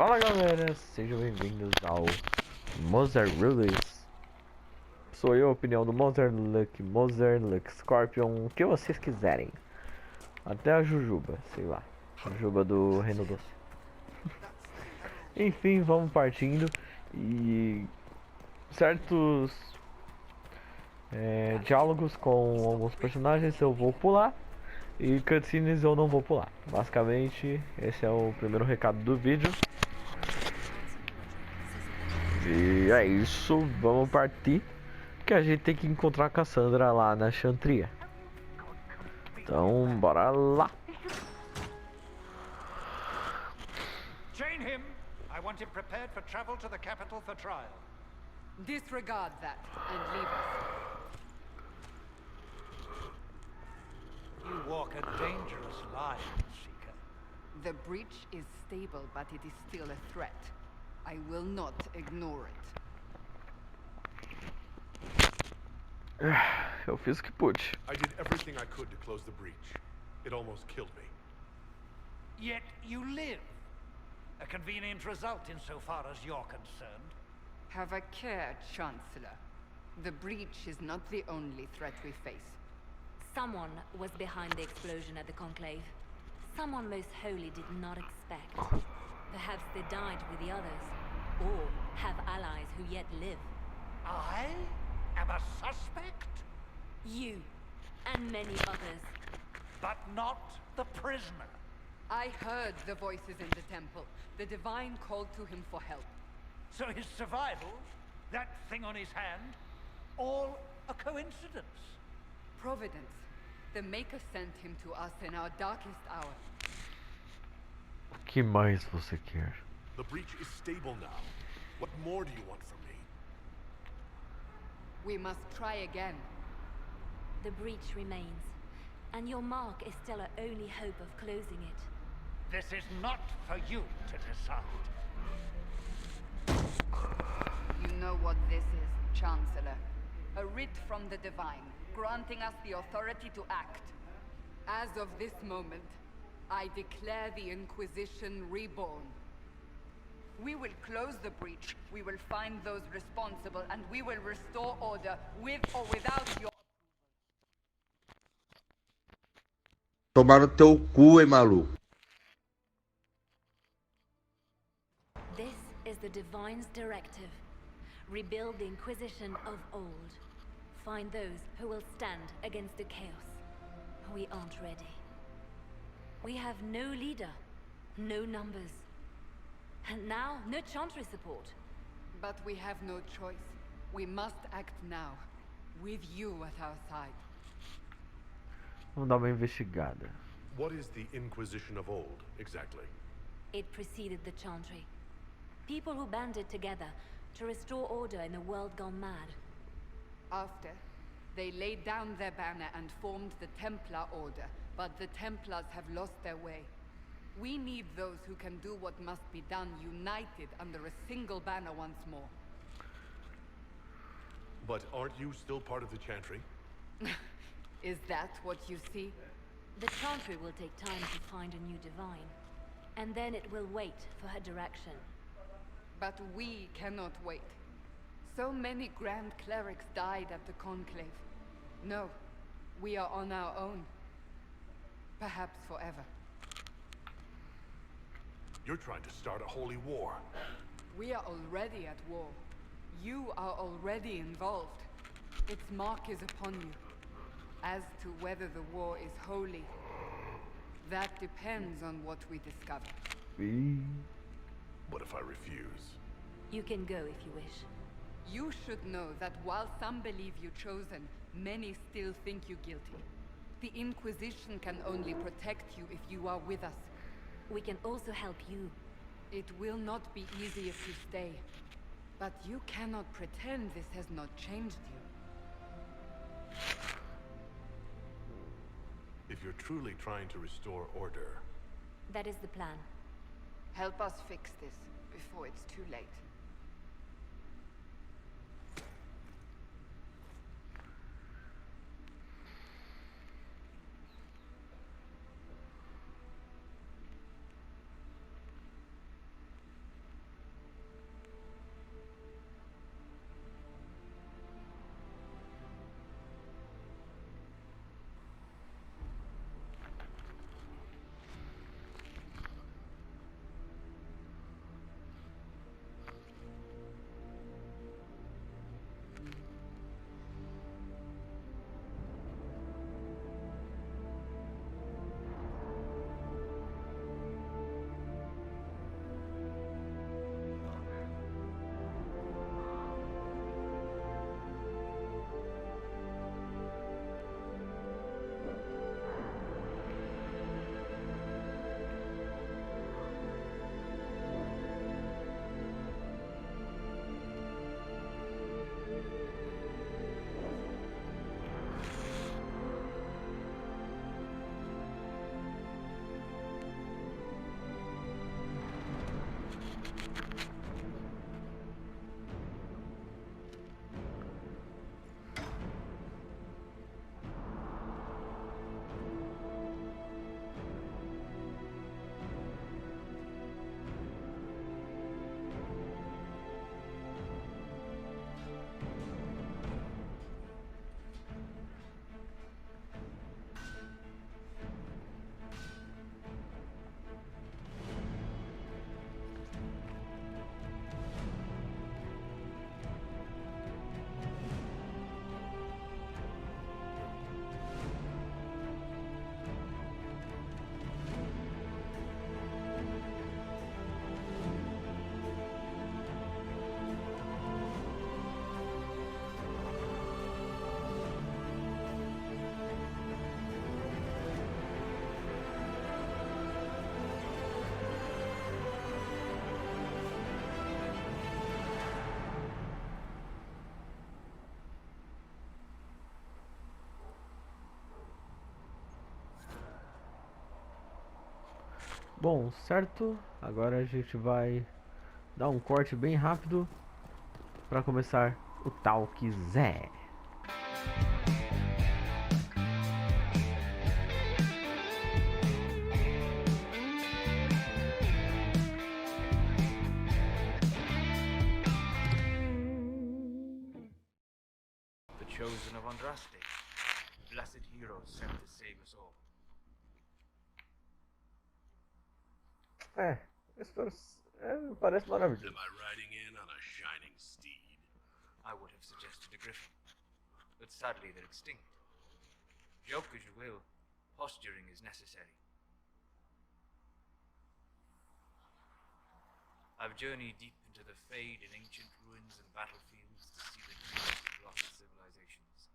Fala galera, sejam bem-vindos ao Mozart Rules. Sou eu, a opinião do Mozart Luck Scorpion, o que vocês quiserem. Até a Jujuba, sei lá, Jujuba do Reino Doce. Enfim, vamos partindo. E certos diálogos com alguns personagens eu vou pular. E cutscenes eu não vou pular. Basicamente, esse é o primeiro recado do vídeo. E é isso, vamos partir. Que a gente tem que encontrar a Cassandra lá na Chantria. Então, bora lá. Chain him. I want him prepared for travel to the capital for trial. Disregard that and leave us. You walk a dangerous line, Seeker. The breach is stable, but it is still a threat. I will not ignore it. Eu fiz o que pude. I did everything I could to close the breach. It almost killed me. Yet you live. A convenient result insofar as you're concerned. Have a care, Chancellor. The breach is not the only threat we face. Someone was behind the explosion at the Conclave. Someone most holy did not expect. Perhaps they died with the others, or have allies who yet live. I am a suspect, You, and many others. but not the prisoner. I heard the voices in the temple. The Divine called to him for help. So his survival, that thing on his hand, all a coincidence. Providence. The Maker sent him to us in our darkest hour. O que mais você quer? The breach is stable now. What more do you want from me? We must try again. The breach remains, and your mark is still our only hope of closing it. This is not for you to decide. You know what this is, Chancellor. A writ from the Divine, granting us the authority to act. As of this moment, I declare the Inquisition reborn. We will close the breach, we will find those responsible, and we will restore order, with or without your... Tomar no teu cu, hein, maluco. This is the Divine's directive. Rebuild the Inquisition of old. Find those who will stand against the chaos. We aren't ready. We have no leader, no numbers. And now, no Chantry support. But we have no choice. We must act now, with you at our side. Vamos dar uma investigada. What is the Inquisition of old, exactly? It preceded the Chantry. People who banded together to restore order in a world gone mad. After, they laid down their banner and formed the Templar Order, but the Templars have lost their way. We need those who can do what must be done, united under a single banner once more. But aren't you still part of the Chantry? Is that what you see? The Chantry will take time to find a new Divine. And then it will wait for her direction. But we cannot wait. So many Grand Clerics died at the Conclave. No, we are on our own. Perhaps forever. You're trying to start a holy war. We are already at war. You are already involved. Its mark is upon you. As to whether the war is holy, that depends on what we discover. What if I refuse? You can go if you wish. You should know that while some believe you chosen, many still think you guilty. The Inquisition can only protect you if you are with us. We can also help you. It will not be easy if you stay. But you cannot pretend this has not changed you. If you're truly trying to restore order, That is the plan. Help us fix this before it's too late. Bom, certo? Agora a gente vai dar um corte bem rápido para começar o tal quiser. The chosen of Andraste, blessed heroes sent to save us all. Parece maravilhoso. Am I riding in on a shining steed? I would have suggested a griffin, but sadly they're extinct. Joke as you will, posturing is necessary. I've journeyed deep into the Fade in ancient ruins and battlefields to see the dreams of lost civilizations.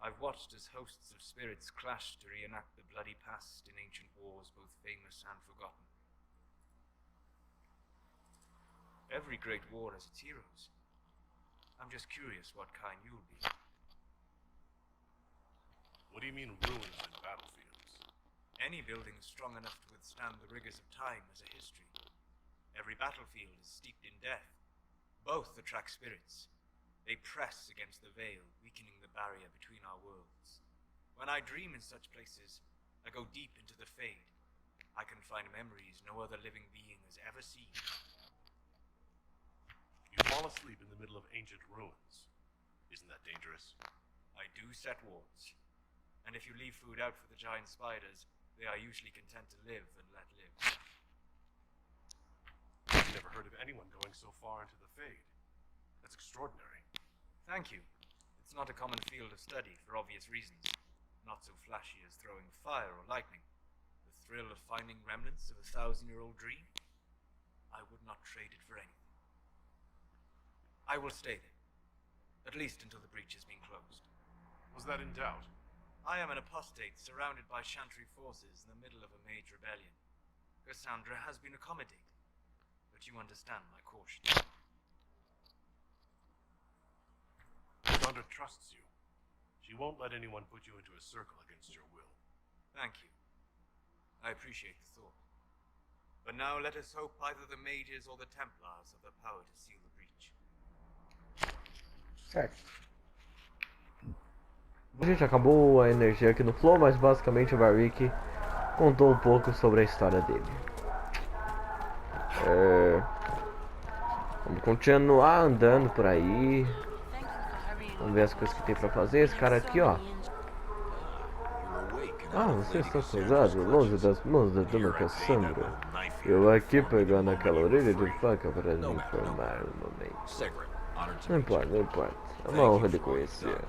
I've watched as hosts of spirits clash to reenact the bloody past in ancient wars both famous and forgotten. Every great war has its heroes. I'm just curious what kind you'll be. What do you mean ruins and battlefields? Any building strong enough to withstand the rigors of time has a history. Every battlefield is steeped in death. Both attract spirits. They press against the veil, weakening the barrier between our worlds. When I dream in such places, I go deep into the Fade. I can find memories no other living being has ever seen. You fall asleep in the middle of ancient ruins. Isn't that dangerous? I do set wards. And if you leave food out for the giant spiders, they are usually content to live and let live. I've never heard of anyone going so far into the Fade. That's extraordinary. Thank you. It's not a common field of study for obvious reasons. Not so flashy as throwing fire or lightning. The thrill of finding remnants of a 1,000-year-old dream? I would not trade it for anything. I will stay there. At least until the breach has been closed. Was that in doubt? I am an apostate surrounded by Chantry forces in the middle of a major rebellion. Cassandra has been accommodated, but you understand my caution. Cassandra trusts you. She won't let anyone put you into a circle against your will. Thank you. I appreciate the thought. But now let us hope either the mages or the Templars have the power to seal the breach. Certo. Gente, acabou a energia aqui no Flow, mas basicamente o Varric contou um pouco sobre a história dele. Vamos continuar andando por aí. Vamos ver as coisas que tem pra fazer. Esse cara aqui, ó. Ah, você está acusado longe das mãos da dona Cassandra. Eu aqui pegando aquela orelha de faca para me informar no momento. Não importa, não importa. É uma honra lhe conhecer.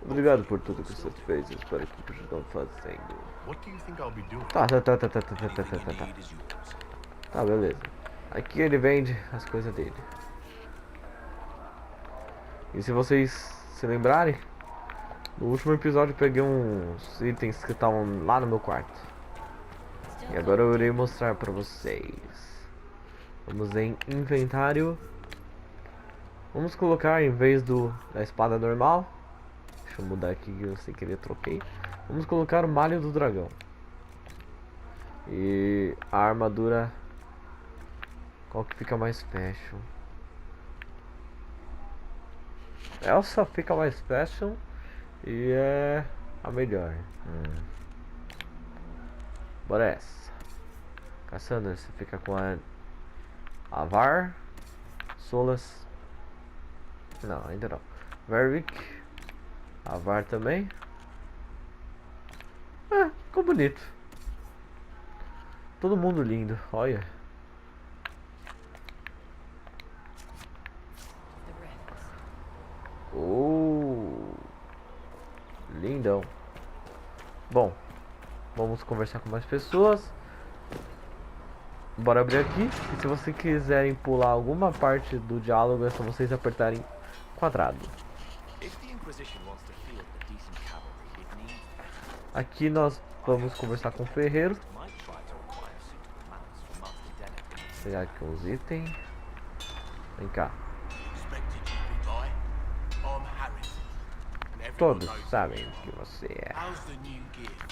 Obrigado por tudo que você fez e espero que continuem fazendo. Tá. Tá, beleza. Aqui ele vende as coisas dele. E se vocês se lembrarem, no último episódio eu peguei uns itens que estavam lá no meu quarto. E agora eu irei mostrar pra vocês. Vamos em inventário. Vamos colocar, em vez da espada normal, deixa eu mudar aqui que eu sem querer troquei. Vamos colocar o malho do dragão. E a armadura, qual que fica mais fashion? Essa fica mais fashion e é a melhor. Bora essa. Cassandra, você fica com a Avar, Solas. Não, ainda não. Varric, Avar também. Ficou bonito. Todo mundo lindo, olha. Lindão. Bom, vamos conversar com mais pessoas. Bora abrir aqui. E se vocês quiserem pular alguma parte do diálogo, é só vocês apertarem quadrado. Aqui nós vamos conversar com o ferreiro. Vou pegar aqui uns itens. Vem cá. Todos sabem o que você é.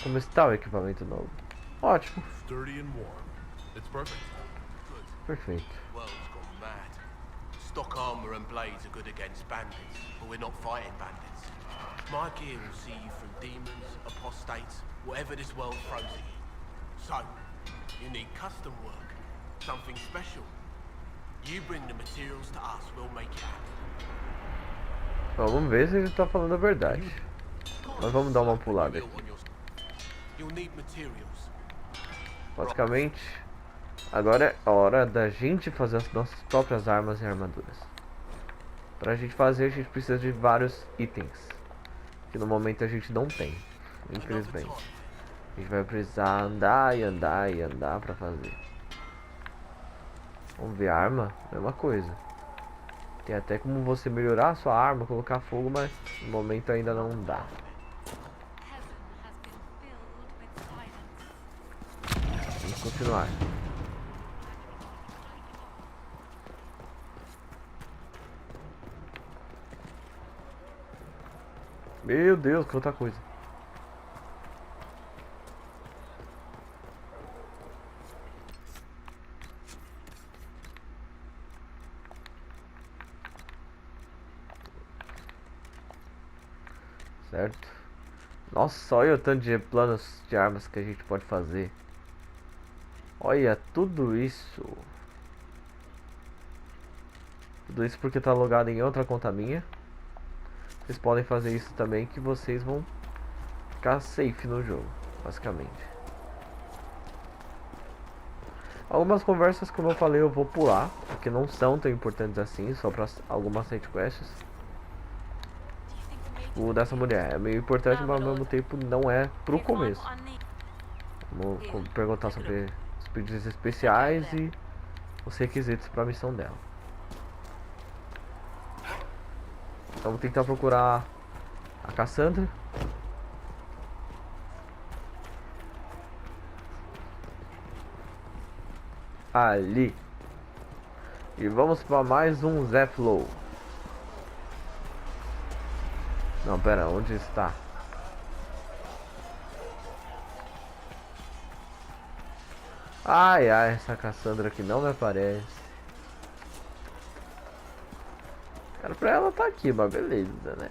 Como está o equipamento novo? Ótimo. It's perfect. Perfeito. World's gone mad. Stock armor and blades are good against bandits, but we're not fighting bandits. My gear will see you through demons, apostates, whatever this world throws at you. So, you need custom work, something special. You bring the materials to us, we'll make it happen. Vamos ver se ele tá falando a verdade. Mas vamos dar uma pulada aqui. You'll need materials. Basicamente, agora é a hora da gente fazer as nossas próprias armas e armaduras. Pra gente fazer, a gente precisa de vários itens. Que no momento a gente não tem, infelizmente. A gente vai precisar andar e andar e andar pra fazer. Vamos ver, arma, mesma coisa. Tem até como você melhorar a sua arma, colocar fogo, mas no momento ainda não dá. Vamos continuar. Meu Deus, que outra coisa. Certo? Nossa, olha o tanto de planos de armas que a gente pode fazer. Olha tudo isso. Tudo isso porque tá logado em outra conta minha. Vocês podem fazer isso também, que vocês vão ficar safe no jogo, basicamente. Algumas conversas, como eu falei, eu vou pular, porque não são tão importantes assim, só para algumas side quests. O dessa mulher é meio importante, mas ao mesmo tempo não é pro começo. Vamos perguntar sobre os pedidos especiais e os requisitos para a missão dela. Então vou tentar procurar a Cassandra. Ali. E vamos para mais um Zé Flow. Não, pera, onde está? Ai, ai, essa Cassandra aqui não me aparece. Era pra ela estar aqui, mas beleza, né?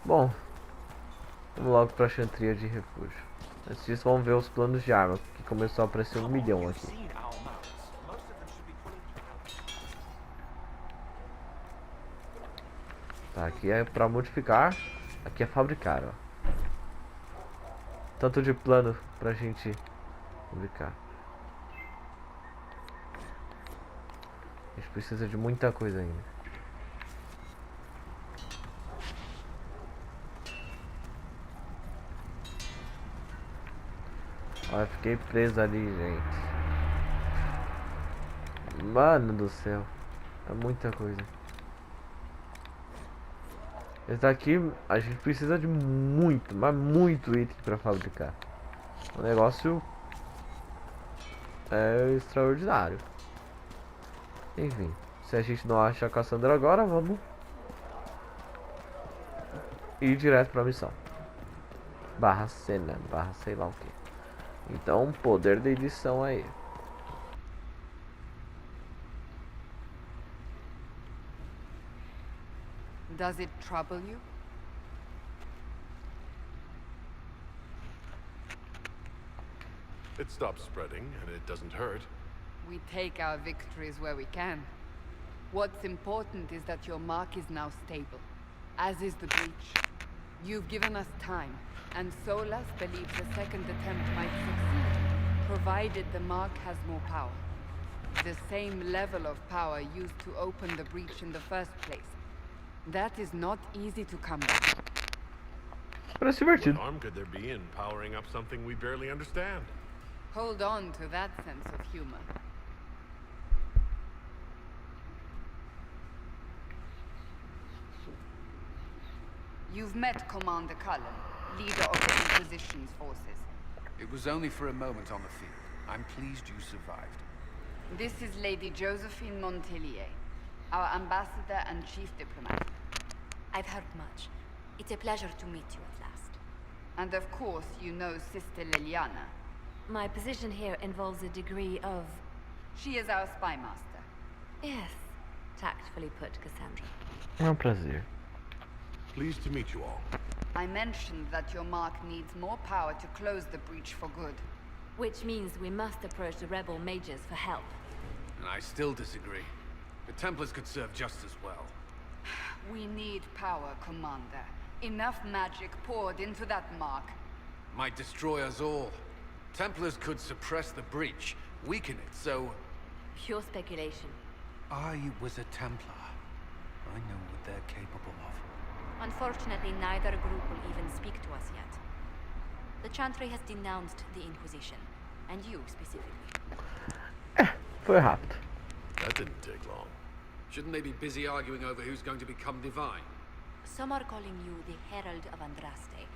Bom, vamos logo pra Chantria de refúgio. Antes disso, vamos ver os planos de arma, que começou a aparecer 1 milhão aqui. Tá, aqui é pra modificar, aqui é fabricar, ó. Tanto de plano pra gente fabricar. A gente precisa de muita coisa ainda. Olha, fiquei preso ali, gente. Mano do céu. É muita coisa. Esse daqui a gente precisa de muito, mas muito item pra fabricar. O negócio é extraordinário. Enfim, se a gente não acha a Cassandra agora, vamos ir direto pra missão. Barra cena, barra sei lá o que. Então, poder da edição aí. Does it trouble you? It stops spreading, and it doesn't hurt. We take our victories where we can. What's important is that your mark is now stable, as is the breach. You've given us time, and Solas believes the second attempt might succeed, provided the mark has more power. The same level of power used to open the breach in the first place. That is not easy to come by. Parece divertido. What harm could there be in powering up something we barely understand? Hold on to that sense of humor. You've met Commander Cullen, leader of the Inquisition's forces. It was only for a moment on the field. I'm pleased you survived. This is Lady Josephine Montelier, our ambassador and chief diplomat. I've heard much. It's a pleasure to meet you at last. And of course, you know Sister Liliana. My position here involves a degree of... She is our spy master. Yes, tactfully put, Cassandra. É um prazer. Pleased to meet you all. I mentioned that your mark needs more power to close the breach for good. Which means we must approach the rebel mages for help. And I still disagree. The Templars could serve just as well. We need power, Commander. Enough magic poured into that mark. Might destroy us all. Templars could suppress the breach, weaken it, so... Pure speculation. I was a Templar. I know what they're capable of. Unfortunately, neither group will even speak to us yet. The Chantry has denounced the Inquisition, and you specifically. Foi rápido. That didn't take long. Shouldn't they be busy arguing over who's going to become divine? Some are calling you the Herald of Andraste,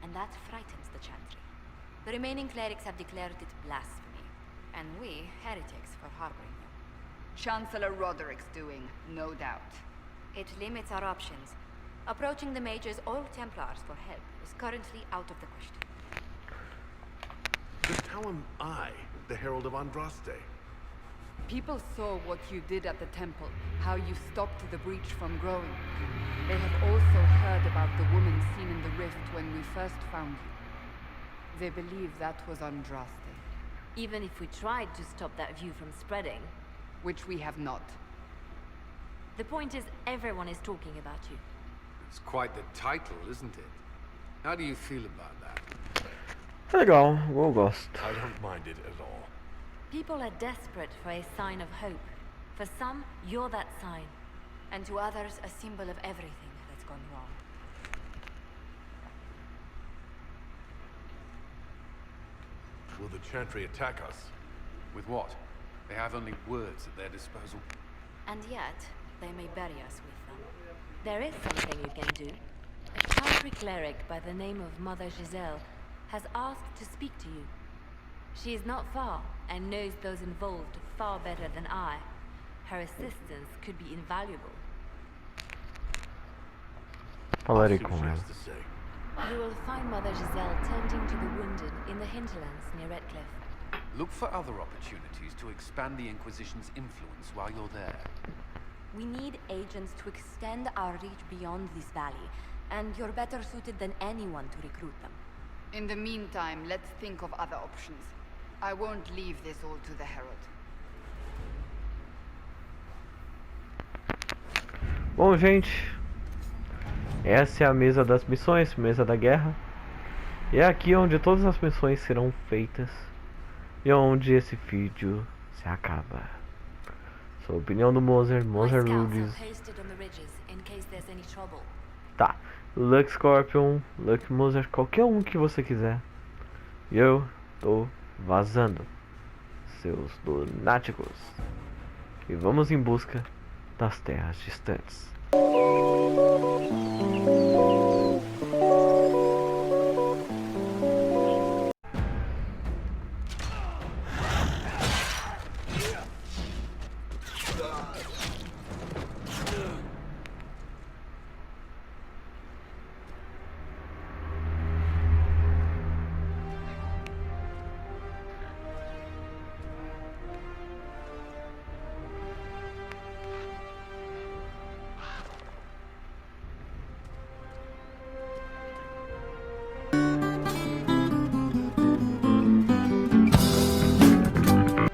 and that frightens the Chantry. The remaining clerics have declared it blasphemy, and we, heretics, for harboring you. Chancellor Roderick's doing, no doubt. It limits our options. Approaching the mages or Templars for help is currently out of the question. Just how am I the Herald of Andraste? People saw what you did at the temple, how you stopped the breach from growing. They have also heard about the woman seen in the rift when we first found you. They believe that was Andraste. Even if we tried to stop that view from spreading. Which we have not. The point is, everyone is talking about you. It's quite the title, isn't it? How do you feel about that? Legal, eu gosto. I don't mind it at all. People are desperate for a sign of hope. For some, you're that sign. And to others, a symbol of everything that's gone wrong. Will the Chantry attack us? With what? They have only words at their disposal. And yet, they may bury us with them. There is something you can do. A Chantry cleric by the name of Mother Giselle has asked to speak to you. She is not far, and knows those involved far better than I. Her assistance could be invaluable. Falarei See what com she ela. has to say. You will find Mother Giselle tending to the wounded in the hinterlands near Redcliffe. Look for other opportunities to expand the Inquisition's influence while you're there. We need agents to extend our reach beyond this valley, and you're better suited than anyone to recruit them. In the meantime, let's think of other options. I won't leave this all to the Herald. Bom, gente, essa é a mesa das missões, mesa da guerra. E é aqui onde todas as missões serão feitas e onde esse vídeo se acaba. Sua opinião do Moser Rudes. Tá, Luck Scorpion, Luck Moser, qualquer um que você quiser. E eu tô vazando, seus lunáticos. E vamos em busca das terras distantes.